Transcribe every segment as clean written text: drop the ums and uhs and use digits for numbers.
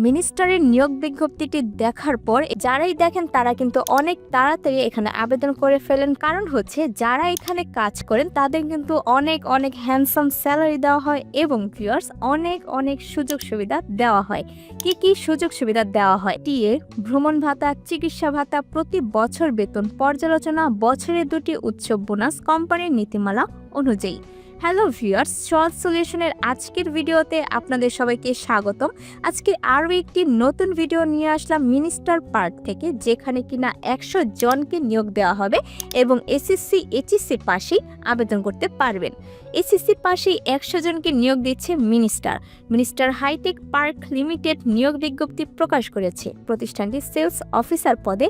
মিনিস্টারের নিয়োগ বিজ্ঞপ্তিটি দেখার পর যারাই দেখেন তারা কিন্তু অনেক তাড়াতাড়ি এখানে আবেদন করে ফেলেন। কারণ হচ্ছে যারা এখানে কাজ করেন তাদের কিন্তু অনেক অনেক হ্যান্ডসাম স্যালারি দেওয়া হয় এবং ভিউয়ার্স অনেক অনেক সুযোগ সুবিধা দেওয়া হয়। কি কি সুযোগ সুবিধা দেওয়া হয়? টিএ, ভ্রমণ ভাতা, চিকিৎসা ভাতা, প্রতি বছর বেতন পর্যালোচনা, বছরে 2টি উৎসব বোনাস কোম্পানির নীতিমালা অনুযায়ী। হ্যালো ভিউয়ার্স, সহজ সলিউশনের আজকের ভিডিওতে আপনাদের সবাইকে স্বাগতম। আজকে আরও একটি নতুন ভিডিও নিয়ে আসলাম মিনিস্টার পার্ক থেকে, যেখানে কিনা 100 জনকে নিয়োগ দেওয়া হবে এবং এসএসসি এইচএসসি পাশেই আবেদন করতে পারবেন। এসএসসি পাশেই 100 জনকে নিয়োগ দিচ্ছে মিনিস্টার হাইটেক পার্ক লিমিটেড নিয়োগ বিজ্ঞপ্তি প্রকাশ করেছে। প্রতিষ্ঠানটি সেলস অফিসার পদে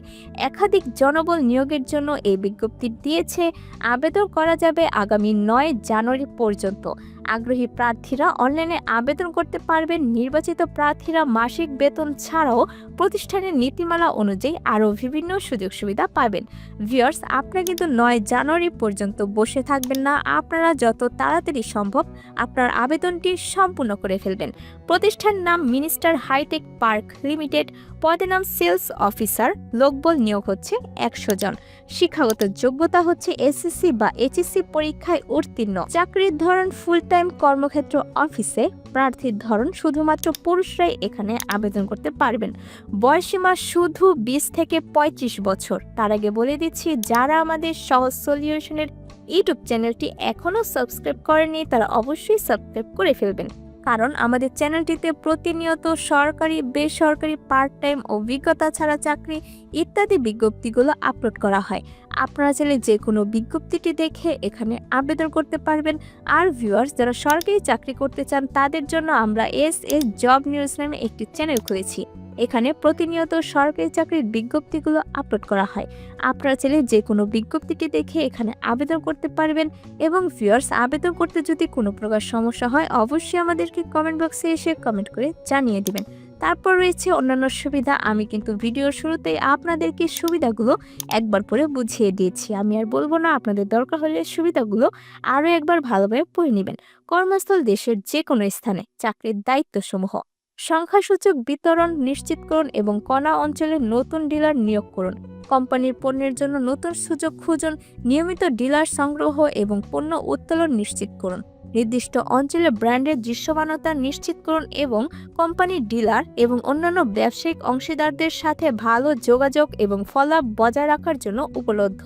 একাধিক জনবল নিয়োগের জন্য এই বিজ্ঞপ্তি দিয়েছে। আবেদন করা যাবে আগামী 9 জানুয়ারি পর্যন্ত। আগ্রহী প্রার্থীরা অনলাইনে আবেদন করতে পারবেন। নির্বাচিত প্রার্থীরা মাসিক বেতন ছাড়াও প্রতিষ্ঠানের নীতিমালা অনুযায়ী আরও বিভিন্ন সুযোগ সুবিধা পাবেন। ভিউয়ার্স, আপনারা কিন্তু 9 জানুয়ারি পর্যন্ত বসে থাকবেন না। আপনারা যত তাড়াতাড়ি সম্ভব আপনার আবেদনটি সম্পূর্ণ করে ফেলবেন। প্রতিষ্ঠান নাম মিনিস্টার হাইটেক পার্ক লিমিটেড, পদের নাম সেলস অফিসার, লোকবল নিয়োগ হচ্ছে 100 জন। শিক্ষাগত যোগ্যতা হচ্ছে এসএসসি বা এইচএসসি পরীক্ষায় উত্তীর্ণ। চাকরির ধরন ফুল টাইম কর্মক্ষেত্র অফিসে। প্রার্থীর ধরন শুধুমাত্র পুরুষরাই এখানে আবেদন করতে পারবেন। বয়সীমা শুধু 20 থেকে 35 বছর। তার আগে বলে দিচ্ছি, যারা আমাদের সহজ সলিউশনের ইউটিউব চ্যানেলটি এখনও সাবস্ক্রাইব করেনি তারা অবশ্যই সাবস্ক্রাইব করে ফেলবেন, কারণ আমাদের চ্যানেলটিতে প্রতিনিয়ত সরকারি, বেসরকারি, পার্ট টাইম, অভিজ্ঞতা ছাড়া চাকরি ইত্যাদি বিজ্ঞপ্তিগুলো আপলোড করা হয়। আপনারা চাইলে যে কোনো বিজ্ঞপ্তিটি দেখে এখানে আবেদন করতে পারবেন। আর ভিউয়ার্স, যারা সরকারি চাকরি করতে চান তাদের জন্য আমরা এস জব নিউজ নামে একটি চ্যানেল খুলেছি। এখানে প্রতিনিয়ত সরকারি চাকরির বিজ্ঞপ্তিগুলো আপলোড করা হয়। আপনারা চাইলে যে কোনো বিজ্ঞপ্তিটি দেখে এখানে আবেদন করতে পারবেন। এবং ভিউয়ার্স, আবেদন করতে যদি কোনো প্রকার সমস্যা হয় অবশ্যই আমাদেরকে কমেন্ট বক্সে এসে কমেন্ট করে জানিয়ে দিবেন। তারপর রয়েছে অন্যান্য সুবিধা। আমি কিন্তু ভিডিওর শুরুতেই আপনাদেরকে সুবিধাগুলো একবার পরে বুঝিয়ে দিয়েছি, আমি আর বলবো না। আপনাদের দরকার হলে সুবিধাগুলো আরও একবার ভালোভাবে পড়ে নেবেন। কর্মস্থল দেশের যে কোনো স্থানে চাকরির দায়িত্বসমূহ: সংখ্যাসূচক বিতরণ নিশ্চিতকরণ এবং কণা অঞ্চলে নতুন ডিলার নিয়োগ করুন। কোম্পানির পণ্যের জন্য নতুন সুযোগ খুঁজুন। নিয়মিত ডিলার সংগ্রহ এবং পণ্য উত্তোলন নিশ্চিত করুন। নির্দিষ্ট অঞ্চলে ব্র্যান্ডের দৃশ্যমানতা নিশ্চিত করুন এবং কোম্পানির ডিলার এবং অন্যান্য ব্যবসায়িক অংশীদারদের সাথে ভালো যোগাযোগ এবং ফলাফল বজায় রাখার জন্য উপলব্ধ।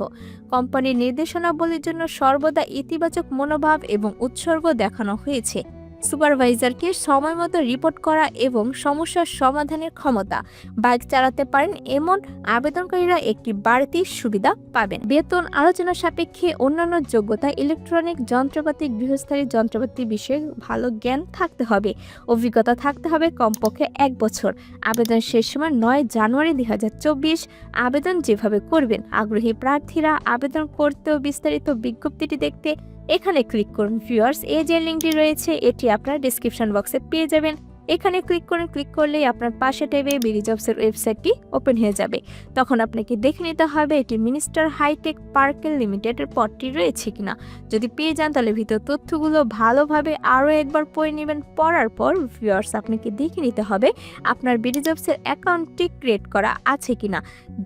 কোম্পানির নির্দেশনাবলীর জন্য সর্বদা ইতিবাচক মনোভাব এবং উৎসর্গ দেখানো হয়েছে। সুপারভাইজারকে সময় মতো রিপোর্ট করা এবং সমস্যার সমাধানের ক্ষমতা। বাইক চালাতে পারেন এমন আবেদনকারীরা একটি বাড়তি সুবিধা পাবেন। বেতন আলোচনা সাপেক্ষে। অন্যান্য যোগ্যতা: ইলেকট্রনিক যন্ত্রপাতি, গৃহস্থালী যন্ত্রপাতি বিষয়ে ভালো জ্ঞান থাকতে হবে। অভিজ্ঞতা থাকতে হবে কমপক্ষে 1 বছর। আবেদন শেষ সময় 9 জানুয়ারি 2024। আবেদন যেভাবে করবেন: আগ্রহী প্রার্থীরা আবেদন করতেও বিস্তারিত বিজ্ঞপ্তিটি দেখতে এখানে ক্লিক করুন। ভিউয়ার্স, এই যে লিঙ্কটি রয়েছে এটি আপনার ডেসক্রিপশন বক্সে পেয়ে যাবেন। এখানে ক্লিক করুন। ক্লিক করলেই আপনার পাশে টেবে বিডি জবসের ওয়েবসাইটটি ওপেন হয়ে যাবে। তখন আপনাকে দেখে নিতে হবে এটি মিনিস্টার হাইটেক পার্কেল লিমিটেডের পদটি রয়েছে কিনা। যদি পেয়ে যান তাহলে ভিতর তথ্যগুলো ভালোভাবে আরও একবার পড়ে নেবেন। পড়ার পর ভিউয়ার্স, আপনাকে দেখে নিতে হবে আপনার বিডি জবসের অ্যাকাউন্টটি ক্রিয়েট করা আছে কিনা।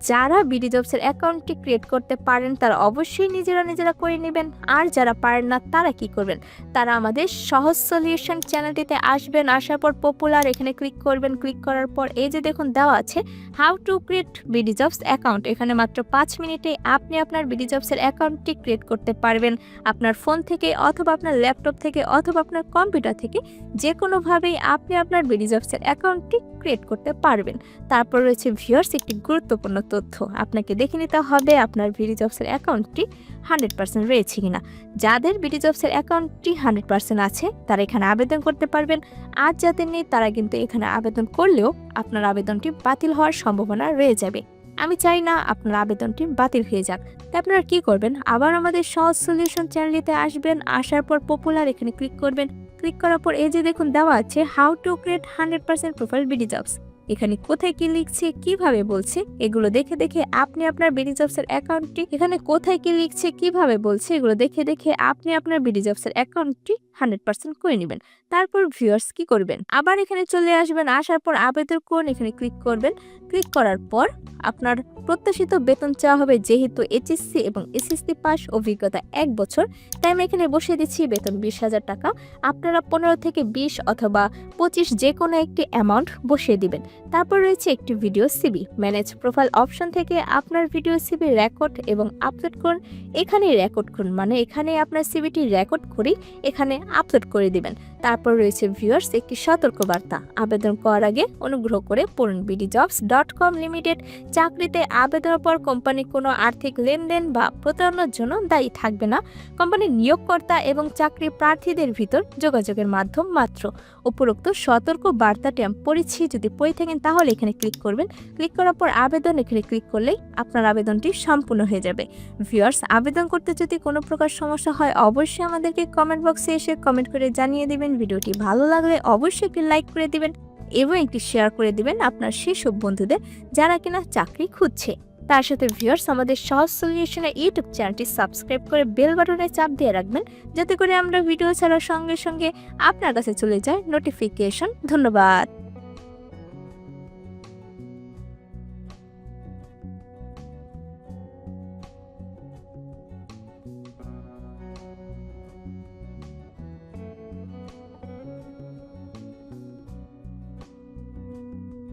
যারা বিডি জবসের অ্যাকাউন্টটি ক্রিয়েট করতে পারেন তারা অবশ্যই নিজেরা করে নেবেন। আর যারা পারেন না তারা কি করবেন? তারা আমাদের সহজ সলিউশন চ্যানেলটিতে আসবেন। আসার পর পপুলার এখানে ক্লিক করবেন। ক্লিক করার পর এই যে দেখুন দেওয়া আছে how to create BD jobs account. এখানে মাত্র 5 মিনিটে আপনি আপনার বিডি জবসের অ্যাকাউন্টটি ক্রিয়েট করতে পারবেন। আপনার ফোন থেকে অথবা আপনার ল্যাপটপ থেকে অথবা আপনার কম্পিউটার থেকে যে কোনোভাবেই আপনি আপনার বিডি জবসের অ্যাকাউন্টটি ক্রিয়েট করতে পারবেন। তারপর রয়েছে ভিউয়ার্স একটি গুরুত্বপূর্ণ তথ্য, আপনাকে দেখে নিতে হবে আপনার বিডি জবসের অ্যাকাউন্টটি 100% রয়েছে কিনা। যাদের বিডি জবসের অ্যাকাউন্টটি 100% আছে তারা এখানে আবেদন করতে পারবেন। আর যাদের নেই তারা কিন্তু এখানে আবেদন করলেও আপনার আবেদনটি বাতিল হওয়ার সম্ভাবনা রয়ে যাবে। আমি চাই না আপনার আবেদনটি বাতিল হয়ে যাক। তাই আপনারা কি করবেন, আবার আমাদের সহজ সলিউশন চ্যানেলটিতে আসবেন। আসার পর পপুলার এখানে ক্লিক করবেন। ক্লিক করার পর এই যে দেখুন দেওয়া আছে how to create 100% profile BD jobs. এখানে কোথায় কি লিখছে, কিভাবে বলছে, এগুলো দেখে দেখে আপনি আপনার বিডি জবসের অ্যাকাউন্টটি এখানে কোথায় কি লিখছে, কিভাবে বলছে, এগুলো দেখে দেখে আপনি আপনার বিডি জবসের অ্যাকাউন্টটি 100% করে নেবেন। তারপর ভিউয়ার্স কি করবেন, আবার এখানে চলে আসবেন, আসার পর আবেদন করুন, এখানে ক্লিক করবেন। ক্লিক করার পর আপনার প্রত্যাশিত বেতন চাওয়া হবে, যেহেতু এইচএসসি এবং এসএসসি পাস, অভিজ্ঞতা 1 বছর, তাই আমি এখানে বসিয়ে দিচ্ছি বেতন 20,000 টাকা। আপনারা 15 থেকে 20 অথবা 25 যে কোনো একটি অ্যামাউন্ট বসিয়ে দিবেন। তারপর রয়েছে একটি video CV, manage profile option থেকে আপনার ভিডিও সিভি রেকর্ড এবং আপলোড করুন। এখানে রেকর্ড করুন, মানে এখানে আপনার সিভিটি রেকর্ড করে এখানে আপলোড করে দিবেন। তারপর রয়েছে ভিউয়ার্স একটি সতর্কবার্তা, আবেদন করার আগে অনুগ্রহ করে পড়ুন bdjobs.com লিমিটেড। চাকরিতে আবেদনের পর কোম্পানি কোনো আর্থিক লেনদেন বা প্রতারণার জন্য দায়ী থাকবে না। কোম্পানির নিয়োগকর্তা এবং চাকরি প্রার্থীদের ভিতর যোগাযোগের মাধ্যম মাত্র। উপরোক্ত সতর্ক বার্তাটি আমি পড়েছি, যদি পড়ে থাকেন তাহলে এখানে ক্লিক করবেন। ক্লিক করার পর আবেদন, এখানে ক্লিক করলেই আপনার আবেদনটি সম্পূর্ণ হয়ে যাবে। ভিউয়ার্স, আবেদন করতে যদি কোনো প্রকার সমস্যা হয় অবশ্যই আমাদেরকে কমেন্ট বক্সে এসে কমেন্ট করে জানিয়ে দিবেন। ভিডিওটি ভালো লাগলে অবশ্যই একটি লাইক করে দিবেন এবং একটি শেয়ার করে দিবেন আপনার সেসব বন্ধুদের যারা কিনা চাকরি খুঁজছে। তার সাথে ভিউয়ার্স, আমাদের সহজ সলিউশনের ইউটিউব চ্যানেলটি সাবস্ক্রাইব করে বেল বাটনে চাপ দিয়ে রাখবেন, যাতে করে আমরা ভিডিও ছাড়ার সঙ্গে সঙ্গে আপনার কাছে চলে যায় নোটিফিকেশন। ধন্যবাদ।